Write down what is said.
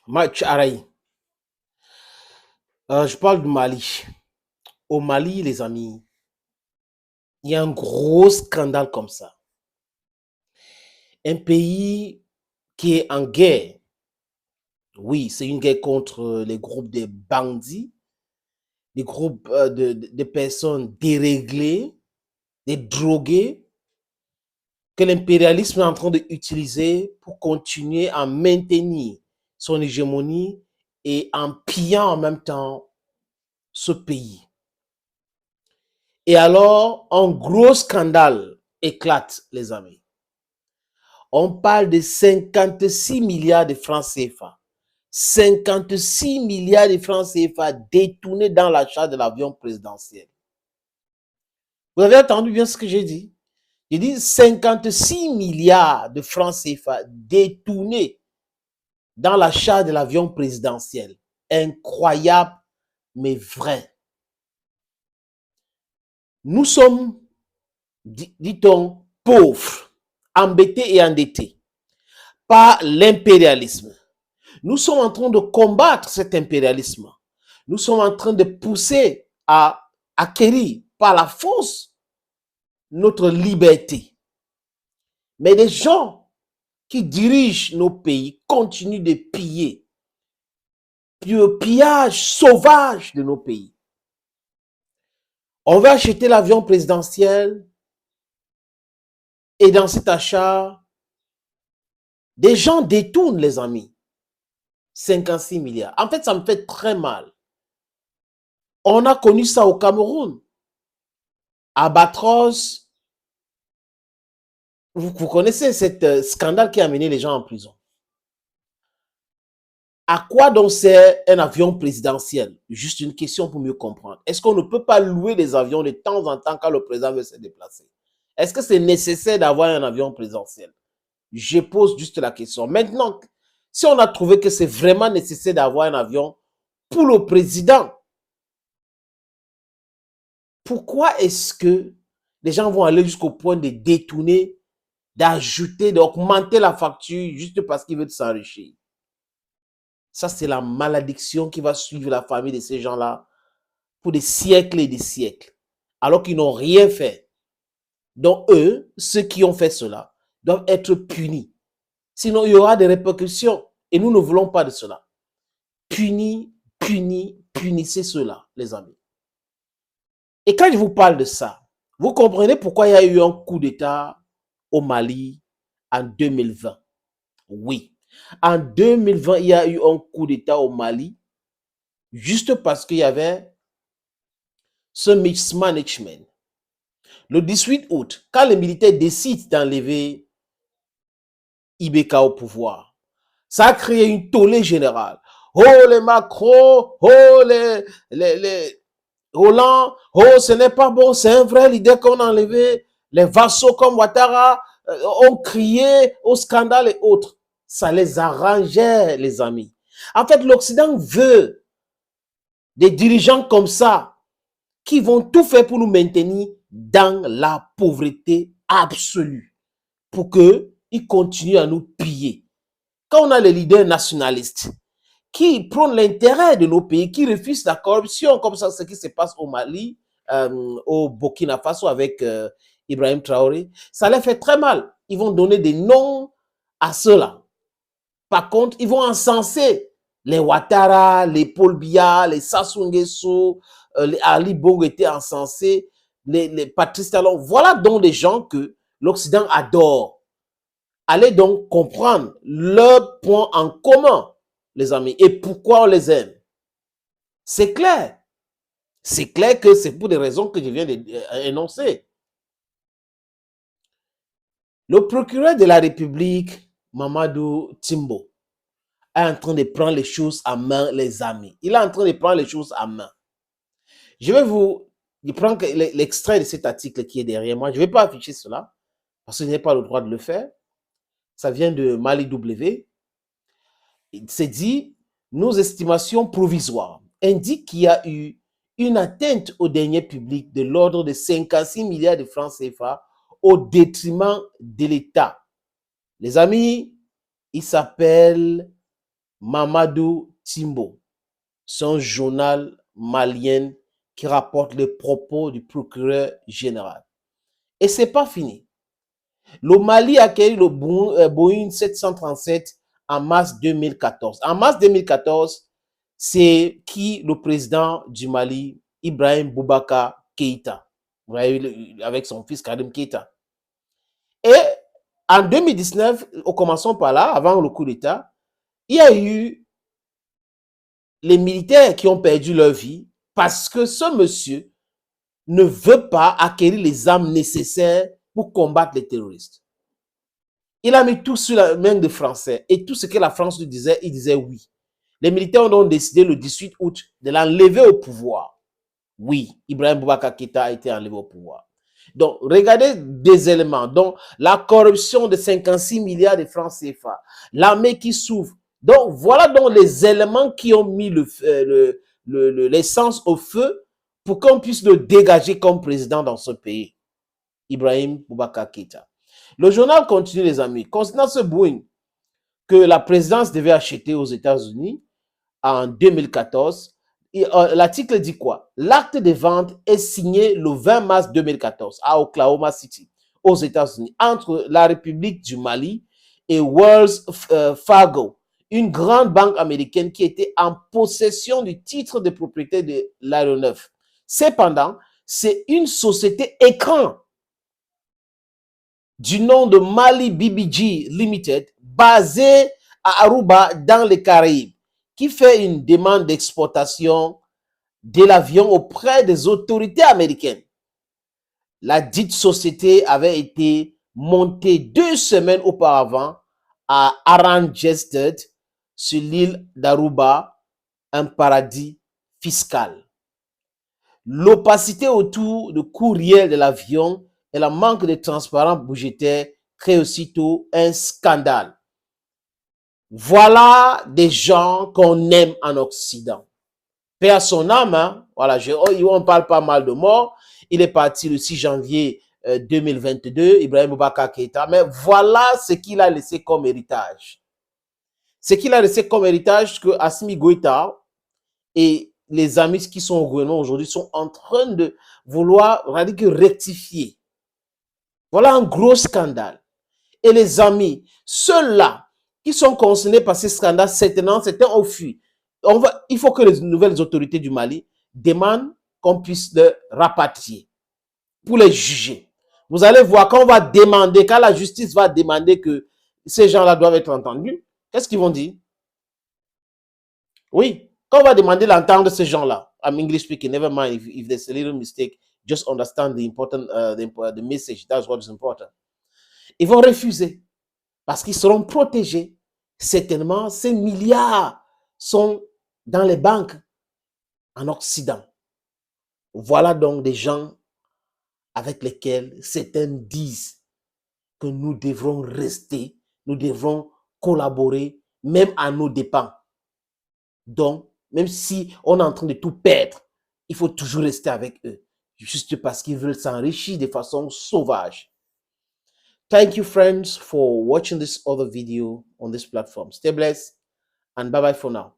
Match Araï. Je parle du Mali. Au Mali, les amis, il y a un gros scandale comme ça. Un pays qui est en guerre. Oui, c'est une guerre contre les groupes des bandits, des groupes de personnes déréglées, des drogués, que l'impérialisme est en train d'utiliser pour continuer à maintenir son hégémonie et en pillant en même temps ce pays. Et alors, un gros scandale éclate, les amis. On parle de 56 milliards de francs CFA. 56 milliards de francs CFA détournés dans l'achat de l'avion présidentiel. Vous avez entendu bien ce que j'ai dit? J'ai dit 56 milliards de francs CFA détournés dans l'achat de l'avion présidentiel. Incroyable, mais vrai. Nous sommes, dit-on, pauvres, embêtés et endettés par l'impérialisme. Nous sommes en train de combattre cet impérialisme. Nous sommes en train de pousser à acquérir par la force notre liberté. Mais les gens qui dirigent nos pays continuent de piller. Le pillage sauvage de nos pays. On va acheter l'avion présidentiel et dans cet achat, des gens détournent, les amis. 56 milliards. En fait, ça me fait très mal. On a connu ça au Cameroun. Albatros, vous connaissez ce scandale qui a mené les gens en prison. À quoi donc sert un avion présidentiel? Juste une question pour mieux comprendre. Est-ce qu'on ne peut pas louer des avions de temps en temps quand le président veut se déplacer? Est-ce que c'est nécessaire d'avoir un avion présidentiel? Je pose juste la question. Maintenant, si on a trouvé que c'est vraiment nécessaire d'avoir un avion pour le président, pourquoi est-ce que les gens vont aller jusqu'au point de détourner, d'ajouter, d'augmenter la facture juste parce qu'ils veulent s'enrichir? Ça, c'est la malédiction qui va suivre la famille de ces gens-là pour des siècles et des siècles, alors qu'ils n'ont rien fait. Donc, eux, ceux qui ont fait cela, doivent être punis. Sinon, il y aura des répercussions. Et nous ne voulons pas de cela. Punissez cela, les amis. Et quand je vous parle de ça, vous comprenez pourquoi il y a eu un coup d'État au Mali en 2020. Oui. En 2020, il y a eu un coup d'État au Mali juste parce qu'il y avait ce mismanagement. Le 18 août, quand les militaires décident d'enlever Ibeka au pouvoir, ça a créé une tollée générale. Oh, les Macron, oh, les Hollande, oh, ce n'est pas bon, c'est un vrai leader qu'on a enlevé. Les vassaux comme Ouattara ont crié au scandale et autres. Ça les arrangeait, les amis. En fait, l'Occident veut des dirigeants comme ça qui vont tout faire pour nous maintenir dans la pauvreté absolue pour qu'ils continuent à nous piller. Quand on a les leaders nationalistes qui prennent l'intérêt de nos pays, qui refusent la corruption, comme ça, ce qui se passe au Mali, au Burkina Faso avec Ibrahim Traoré, ça les fait très mal. Ils vont donner des noms à ceux-là. Par contre, ils vont encenser les Ouattara, les Paul Biya, les Sassou Nguesso, les Ali Bongo étaient encensés, les Patrice Talon. Voilà donc des gens que l'Occident adore. Allez donc comprendre leur point en commun, les amis, et pourquoi on les aime. C'est clair. C'est clair que c'est pour des raisons que je viens d'énoncer. Le procureur de la République, Mamadou Timbo, est en train de prendre les choses en main, les amis. Il est en train de prendre les choses en main. Je vais vous prendre l'extrait de cet article qui est derrière moi. Je ne vais pas afficher cela, parce que je n'ai pas le droit de le faire. Ça vient de Mali W. Il s'est dit, nos estimations provisoires indiquent qu'il y a eu une atteinte aux deniers publics de l'ordre de 56 milliards de francs CFA au détriment de l'État. Les amis, il s'appelle Mamadou Timbo, son journal malien qui rapporte les propos du procureur général. Et c'est pas fini. Le Mali a accueilli le Boeing 737 en mars 2014. En mars 2014, c'est qui le président du Mali, Ibrahim Boubacar Keïta, avec son fils Karim Keïta. Et en 2019, commençons par là, avant le coup d'État, il y a eu les militaires qui ont perdu leur vie parce que ce monsieur ne veut pas acquérir les armes nécessaires pour combattre les terroristes. Il a mis tout sur la main des Français et tout ce que la France lui disait, il disait oui. Les militaires ont donc décidé le 18 août de l'enlever au pouvoir. Oui, Ibrahim Boubacar Keïta a été enlevé au pouvoir. Donc, regardez des éléments. Donc, la corruption de 56 milliards de francs CFA, l'armée qui s'ouvre. Donc, voilà donc les éléments qui ont mis l'essence au feu pour qu'on puisse le dégager comme président dans ce pays. Ibrahim Boubacar Keïta. Le journal continue, les amis. Concernant ce Boeing que la présidence devait acheter aux États-Unis en 2014, l'article dit quoi? L'acte de vente est signé le 20 mars 2014 à Oklahoma City, aux États-Unis, entre la République du Mali et Wells Fargo, une grande banque américaine qui était en possession du titre de propriété de l'aéronef. Cependant, c'est une société écran du nom de Mali BBG Limited, basée à Aruba dans les Caraïbes, qui fait une demande d'exportation de l'avion auprès des autorités américaines. La dite société avait été montée 2 semaines auparavant à Arrangested, sur l'île d'Aruba, un paradis fiscal. L'opacité autour du coût réel de l'avion et le manque de transparence budgétaire crée aussitôt un scandale. Voilà des gens qu'on aime en Occident. Paix à son âme, hein? Voilà, on parle pas mal de morts. Il est parti le 6 janvier 2022, Ibrahim Boubacar Keïta. Mais voilà ce qu'il a laissé comme héritage. Ce qu'il a laissé comme héritage que Assimi Goïta et les amis qui sont au gouvernement aujourd'hui sont en train de vouloir rectifier. Voilà un gros scandale. Et les amis, ceux-là qui sont concernés par ces scandales, certains ont fui. Il faut que les nouvelles autorités du Mali demandent qu'on puisse les rapatrier pour les juger. Vous allez voir, quand on va demander, quand la justice va demander que ces gens-là doivent être entendus, qu'est-ce qu'ils vont dire? Oui, quand on va demander l'entendre de ces gens-là, I'm English speaking, never mind if there's a little mistake, just understand the important, the message, that's what is important. Ils vont refuser parce qu'ils seront protégés. Certainement, ces milliards sont dans les banques en Occident. Voilà donc des gens avec lesquels certains disent que nous devrons rester, nous devrons collaborer, même à nos dépens. Donc, même si on est en train de tout perdre, il faut toujours rester avec eux, juste parce qu'ils veulent s'enrichir de façon sauvage. Thank you, friends, for watching this other video on this platform. Stay blessed and bye-bye for now.